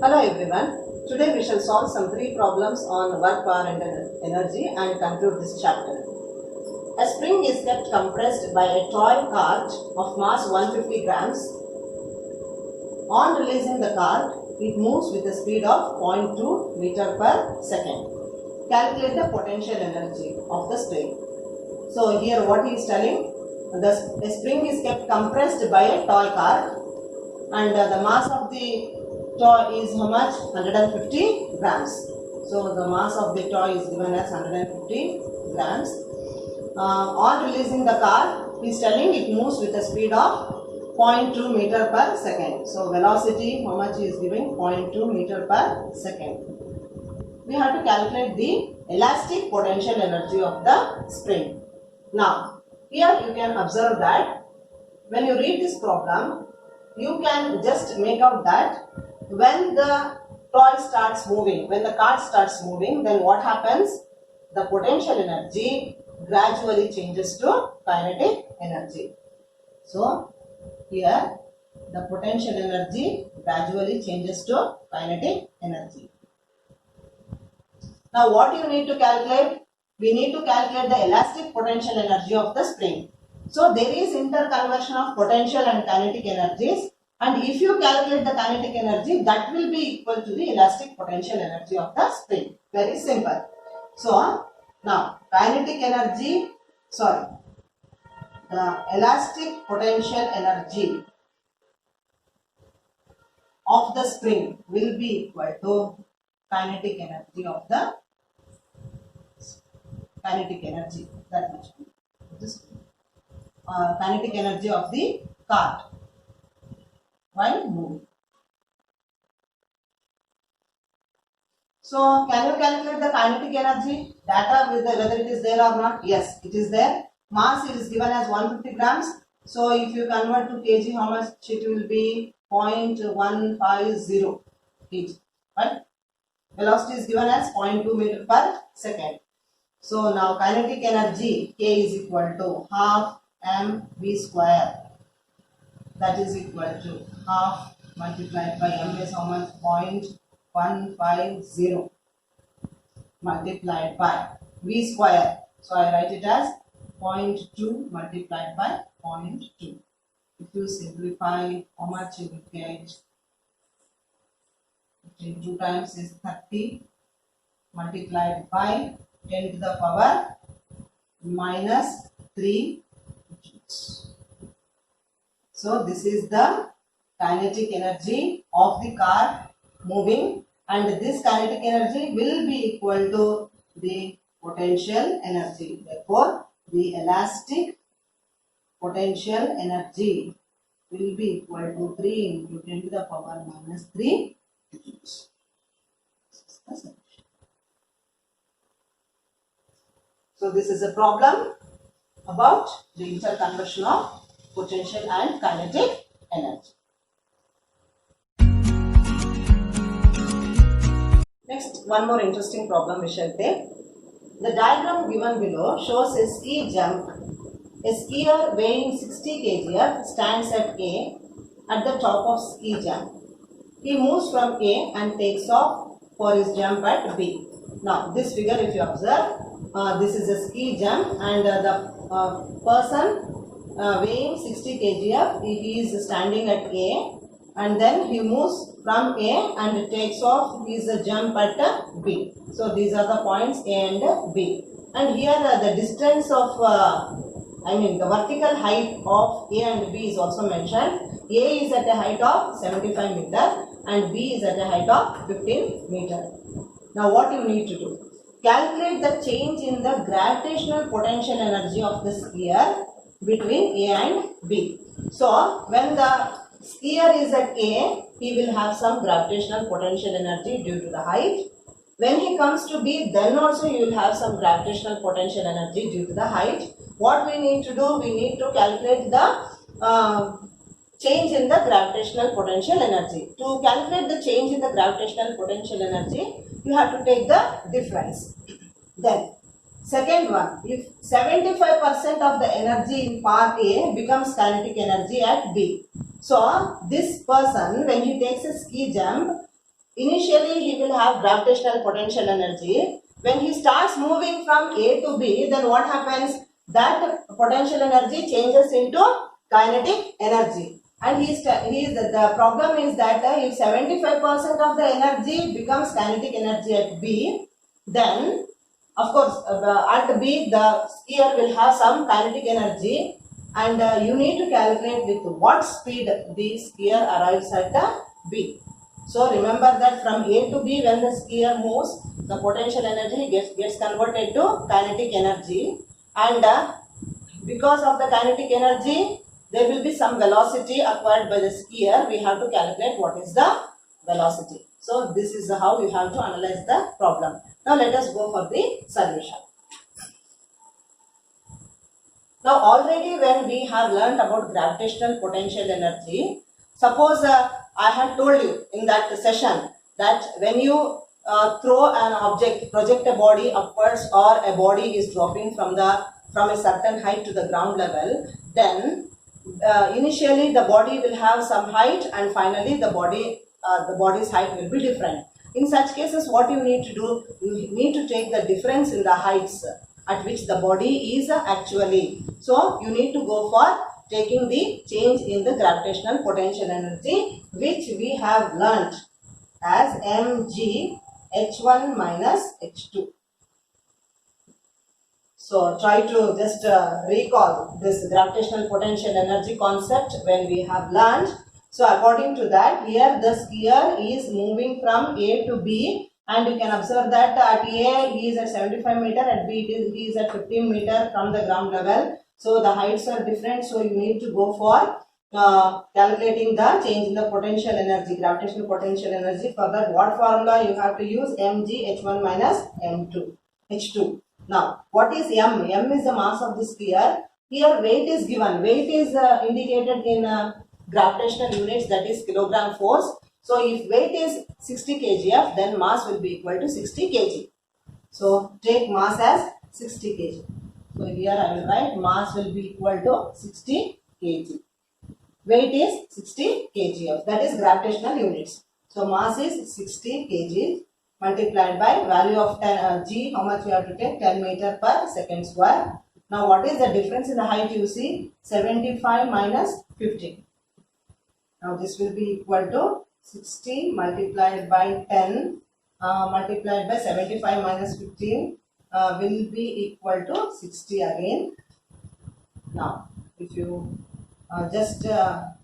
Hello everyone. Today we shall solve some 3 problems on work, power and energy and conclude this chapter. A spring is kept compressed by a toy cart of mass 150 grams. On releasing the cart, it moves with a speed of 0.2 meter per second. Calculate the potential energy of the spring. So here what he is telling, a spring is kept compressed by a toy cart and the mass of the toy is how much? 150 grams. So the mass of the toy is given as 150 grams. On releasing the cart, he is telling it moves with a speed of 0.2 meter per second. So velocity, how much he is giving? 0.2 meter per second. We have to calculate the elastic potential energy of the spring. Now, here you can observe that when you read this problem, you can just make out that when the toy starts moving, when the cart starts moving, then what happens? The potential energy gradually changes to kinetic energy. So, here the potential energy gradually changes to kinetic energy. Now, what you need to calculate? We need to calculate the elastic potential energy of the spring. So, there is interconversion of potential and kinetic energies. And if you calculate the kinetic energy, that will be equal to the elastic potential energy of the spring. Very simple. So, now kinetic energy, the elastic potential energy of the spring will be equal to kinetic energy of the that much. Kinetic energy of the cart while moving. So, can you calculate the kinetic energy? Data whether it is there or not? Yes, it is there. Mass is given as 150 grams. So, if you convert to kg, how much it will be? 0.150 kg. Right? Velocity is given as 0.2 meter per second. So, now kinetic energy K is equal to half mv square. That is equal to half multiplied by m is how much? 0.150 multiplied by v square. So I write it as 0.2 multiplied by 0.2. If you simplify, how much you will get? 2 times is 30 multiplied by 10 to the power minus 3 joules. So this is the kinetic energy of the car moving, and this kinetic energy will be equal to the potential energy. Therefore, the elastic potential energy will be equal to 3 into 10 to the power minus 3 joules. So this is a problem about the interconversion of potential and kinetic energy. Next, one more interesting problem we shall take. The diagram given below shows a ski jump. A skier weighing 60 kg stands at A at the top of ski jump. He moves from A and takes off for his jump at B. Now, this figure if you observe, this is a ski jump and the person weighing 60 kg, he is standing at A and then he moves from A and takes off his jump at B. So these are the points A and B. And here the distance of, the vertical height of A and B is also mentioned. A is at a height of 75 meter and B is at a height of 15 meter. Now what you need to do? Calculate the change in the gravitational potential energy of the skier between A and B. So, when the skier is at A, he will have some gravitational potential energy due to the height. When he comes to B, then also he will have some gravitational potential energy due to the height. What we need to do? We need to calculate the change in the gravitational potential energy. To calculate the change in the gravitational potential energy, you have to take the difference. Then, second one, if 75% of the energy in part A becomes kinetic energy at B. So, this person, when he takes a ski jump, initially he will have gravitational potential energy. When he starts moving from A to B, then what happens? That potential energy changes into kinetic energy. And the problem is that if 75% of the energy becomes kinetic energy at B, then of course at B the sphere will have some kinetic energy, and you need to calculate with what speed the sphere arrives at B. So remember that from A to B, when the sphere moves, the potential energy gets converted to kinetic energy, and because of the kinetic energy, there will be some velocity acquired by the sphere. We have to calculate what is the velocity. So this is how you have to analyze the problem. Now let us go for the solution. Now already when we have learnt about gravitational potential energy, suppose I had told you in that session that when you throw an object, project a body upwards, or a body is dropping from a certain height to the ground level, then initially the body will have some height, and finally the body's height will be different. In such cases, what you need to do, you need to take the difference in the heights at which the body is actually. So you need to go for taking the change in the gravitational potential energy, which we have learnt as mg h1 minus h2. So try to just recall this gravitational potential energy concept when we have learnt. So according to that, here the sphere is moving from A to B, and you can observe that at A he is at 75 meter, at B he is at 15 meter from the ground level. So the heights are different, so you need to go for calculating the change in the potential energy, gravitational potential energy. For that, what formula you have to use? mg h1 minus h2. Now, what is m? M is the mass of the sphere. Here weight is given. Weight is indicated in gravitational units, that is kilogram force. So if weight is 60 kgf, then mass will be equal to 60 kg. So take mass as 60 kg. So here I will write mass will be equal to 60 kg. Weight is 60 kgf, that is gravitational units. So mass is 60 kg multiplied by value of 10 g, how much we have to take? 10 meter per second square. Now what is the difference in the height? You see 75 minus 15. Now this will be equal to 60 multiplied by 10 multiplied by 75 minus 15 will be equal to 60 again. Now if you just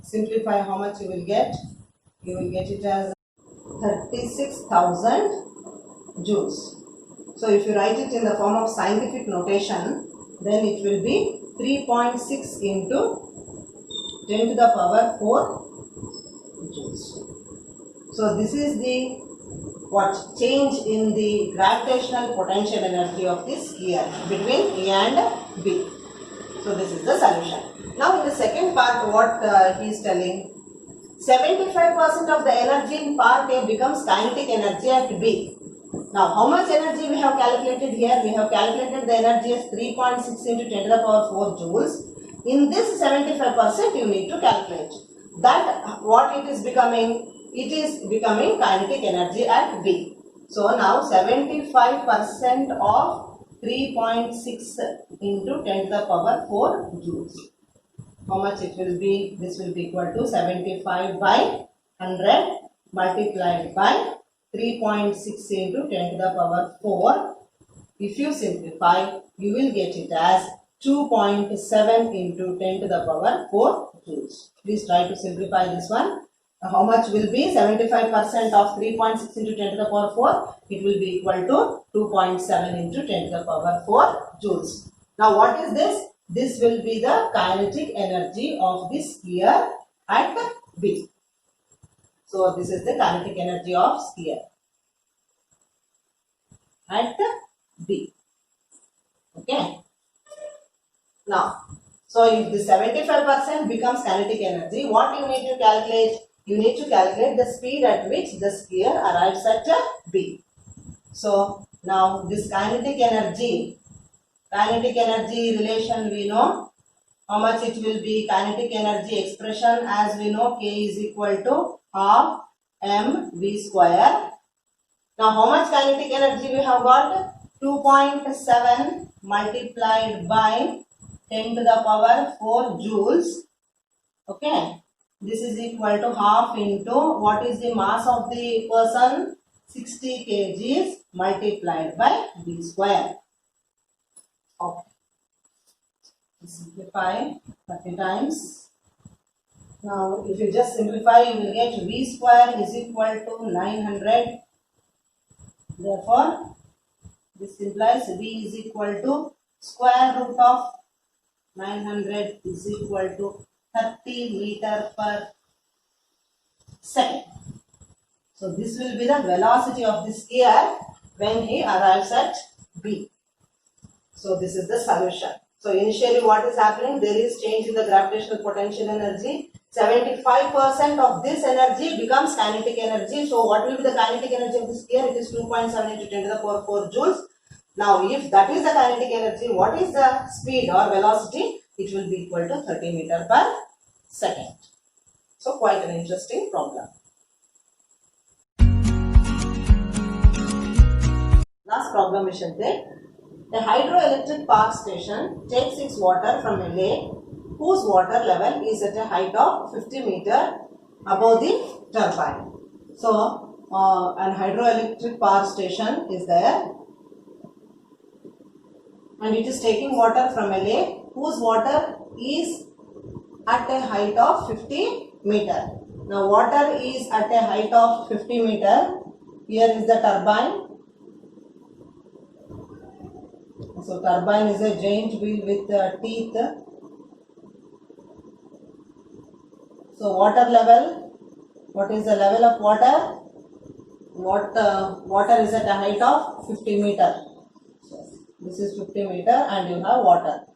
simplify, how much you will get? You will get it as 36,000 joules. So if you write it in the form of scientific notation, then it will be 3.6 into 10 to the power 4 joules. So this is the change in the gravitational potential energy of this sphere between A and B. So this is the solution. Now in the second part, what he is telling, 75% of the energy in part A becomes kinetic energy at B. Now how much energy we have calculated here? We have calculated the energy as 3.6 into 10 to the power 4 joules. In this 75% you need to calculate that what it is becoming. It is becoming kinetic energy at B. So now 75% of 3.6 into 10 to the power 4 joules. How much it will be? This will be equal to 75 by 100 multiplied by 3.6 into 10 to the power 4. If you simplify, you will get it as 2.7 into 10 to the power 4 joules. Please try to simplify this one. How much will be 75% of 3.6 into 10 to the power 4? It will be equal to 2.7 into 10 to the power 4 joules. Now what is this? This will be the kinetic energy of this sphere at B. So this is the kinetic energy of sphere at B. Okay. Now, so if the 75% becomes kinetic energy, what you need to calculate? You need to calculate the speed at which the sphere arrives at B. So now this kinetic energy relation we know. How much it will be? Kinetic energy expression as we know, K is equal to half mv square. Now how much kinetic energy we have got? 2.7 multiplied by 10 to the power 4 joules. Okay, this is equal to half into what is the mass of the person? 60 kgs multiplied by b square. Okay, simplify 30 times. Now if you just simplify, you will get v square is equal to 900. Therefore this implies v is equal to square root of 900 is equal to 30 meter per second. So this will be the velocity of this skier when he arrives at B. So this is the solution. So initially what is happening? There is change in the gravitational potential energy. 75% of this energy becomes kinetic energy. So what will be the kinetic energy of this skier? It is 2.7 into 10 to the power 4 joules. Now if that is the kinetic energy, what is the speed or velocity? It will be equal to 30 meter per second. So quite an interesting problem. Last problem we shall take. A hydroelectric power station takes its water from a lake whose water level is at a height of 50 meter above the turbine. So an hydroelectric power station is there and it is taking water from a lake whose water is at a height of 50 meter. Now water is at a height of 50 meter. Here is the turbine. So turbine is a giant wheel with teeth. So water level, what is the level of water? Water is at a height of 50 meter. This is 50 meter and you have water.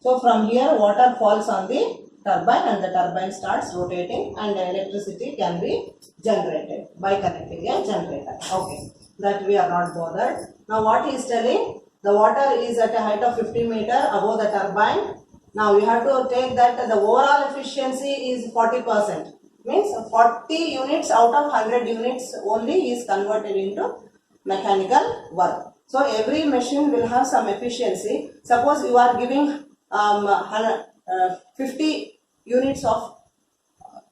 So from here water falls on the turbine and the turbine starts rotating and the electricity can be generated by connecting a generator. Okay, that we are not bothered. Now what he is telling? The water is at a height of 50 meter above the turbine. Now you have to take that the overall efficiency is 40%. Means 40 units out of 100 units only is converted into mechanical work. So every machine will have some efficiency. Suppose you are giving 50 units of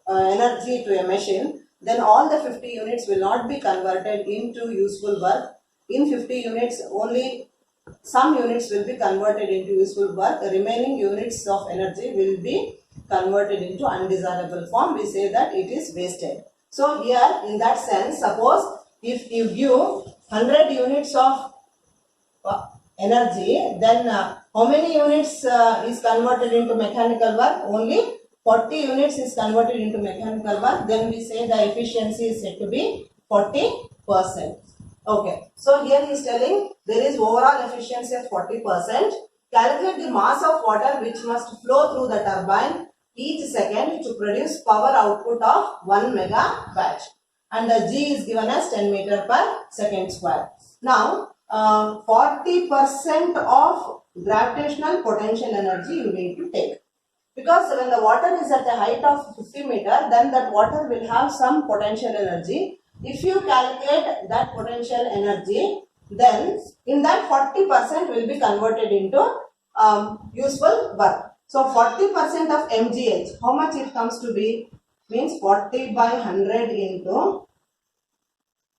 energy to a machine, then all the 50 units will not be converted into useful work. In 50 units only some units will be converted into useful work. The remaining units of energy will be converted into undesirable form. We say that it is wasted. So here in that sense, suppose if you give 100 units of energy, then how many units is converted into mechanical work? Only 40 units is converted into mechanical work. Then we say the efficiency is said to be 40%. Okay, so here he is telling there is overall efficiency of 40%. Calculate the mass of water which must flow through the turbine each second to produce power output of 1 megawatt. And the G is given as 10 meter per second square. Now, 40% of gravitational potential energy you need to take. Because when the water is at a height of 50 meter, then that water will have some potential energy. If you calculate that potential energy, then in that 40% will be converted into useful work. So 40% of mgh, how much it comes to be? Means 40 by 100 into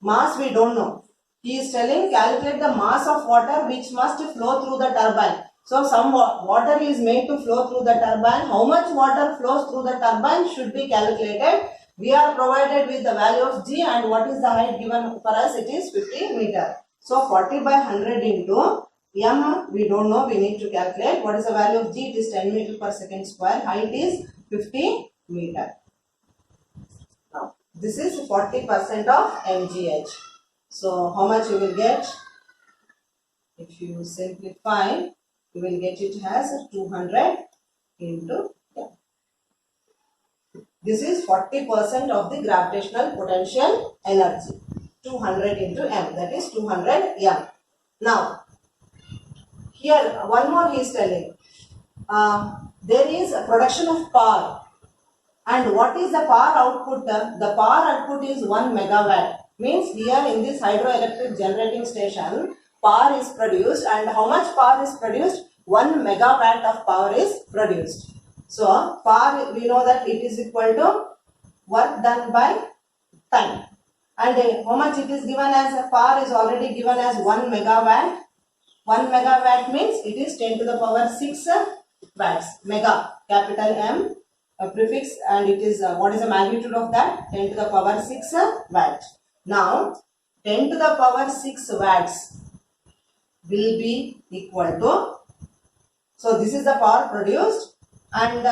mass we don't know. He is telling calculate the mass of water which must flow through the turbine. So some water is made to flow through the turbine. How much water flows through the turbine should be calculated. We are provided with the value of G and what is the height given for us? It is 50 meter. So 40 by 100 into M we don't know, we need to calculate. What is the value of G? It is 10 meter per second square. Height is 50 meter. Now this is 40% of mgh. So how much you will get? If you simplify, you will get it as 200 into M. This is 40% of the gravitational potential energy. 200 into M, that is 200 M. Now, here one more he is telling. There is a production of power. And what is the power output? The power output is 1 megawatt. Means here in this hydroelectric generating station, power is produced, and how much power is produced? 1 megawatt of power is produced. So power, we know that it is equal to work done by time. And how much it is given as? Power is already given as 1 megawatt. 1 megawatt means it is 10 to the power 6 watts. Mega, capital M, a prefix, and it is what is the magnitude of that? 10 to the power 6 watt. Now 10 to the power 6 watts will be equal to, so this is the power produced, and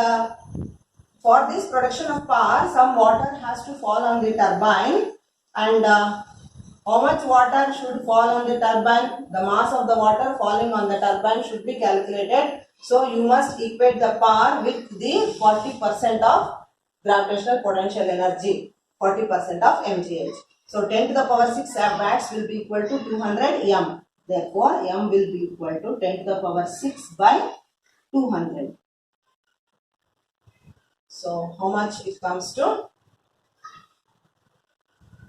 for this production of power some water has to fall on the turbine, and how much water should fall on the turbine? The mass of the water falling on the turbine should be calculated. So you must equate the power with the 40% of gravitational potential energy, 40% of mgh. So 10 to the power 6 watts will be equal to 200 m. Therefore, m will be equal to 10 to the power 6 by 200. So how much it comes to?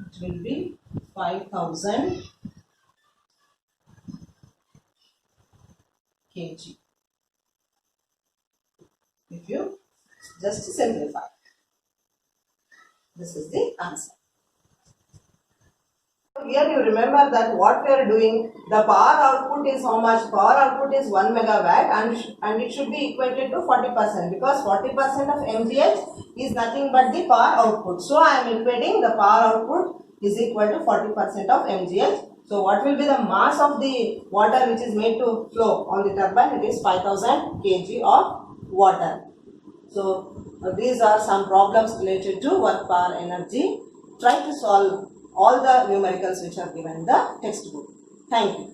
It will be 5000 kg. If you just simplify, this is the answer. Here you remember that what we are doing, the power output is how much? Power output is 1 megawatt, and it should be equated to 40%, because 40% of mgh is nothing but the power output. So I am equating the power output is equal to 40% of mgh. So what will be the mass of the water which is made to flow on the turbine? It is 5000 kg of water. So these are some problems related to work power energy. Try to solve all the numericals which are given in the textbook. Thank you.